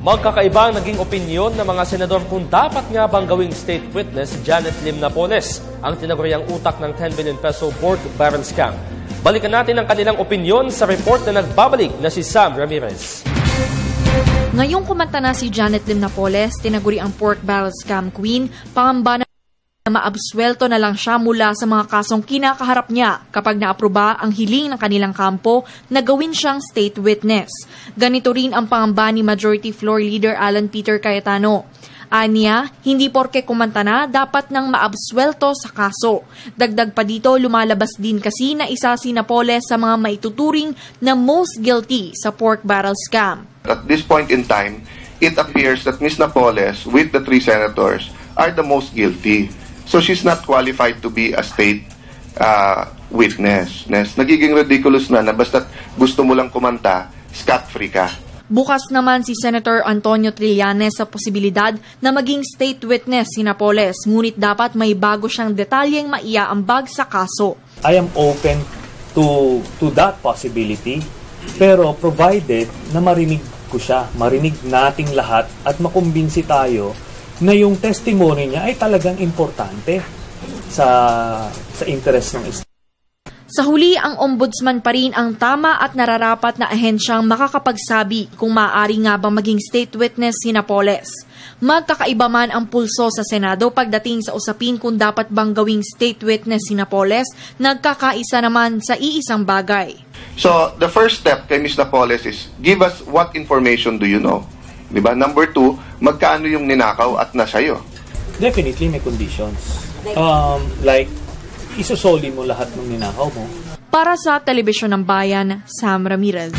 Magkakaiba ang naging opinyon ng mga senador kung dapat nga bang gawing state witness si Janet Lim Napoles, ang tinaguriang utak ng 10 billion peso pork barrel scam. Balikan natin ang kanilang opinyon sa report na nagbabalik na si Sam Ramirez. Ngayong kumanta na si Janet Lim Napoles, tinaguri ang pork barrel scam queen, pangamba na maabswelto na lang siya mula sa mga kasong kinakaharap niya kapag naaproba ang hiling ng kanilang kampo na gawin siyang state witness. Ganito rin ang pangamba ni Majority Floor Leader Alan Peter Cayetano. Aniya, hindi porke kumanta na dapat nang maabswelto sa kaso. Dagdag pa dito, lumalabas din kasi na isa si Napoles sa mga maituturing na most guilty sa pork barrel scam. At this point in time, it appears that Ms. Napoles with the 3 senators are the most guilty. So she's not qualified to be a state witness. Nagiging ridiculous na basta't gusto mo lang kumanta, scot-free ka. Bukas naman si Senator Antonio Trillanes sa posibilidad na maging state witness si Napoles, ngunit dapat may bago siyang detalyeng maiaambag sa kaso. I am open to that possibility, pero provided na marinig ko siya, marinig nating lahat at makumbinsi tayo na yung testimony niya ay talagang importante sa interest ng Estado. Sa huli, ang ombudsman pa rin ang tama at nararapat na ahensyang makakapagsabi kung maaari nga bang maging state witness si Napoles. Magkakaiba man ang pulso sa Senado pagdating sa usapin kung dapat bang gawing state witness si Napoles, nagkakaisa naman sa iisang bagay. So, the first step kay Ms. Napoles is, give us what information do you know? Diba? Number 2, magkano yung ninakaw at nasa'yo? Definitely may conditions. Like, isusoli mo lahat ng ninakaw mo. Para sa Telebisyon ng Bayan, Sam Ramirez.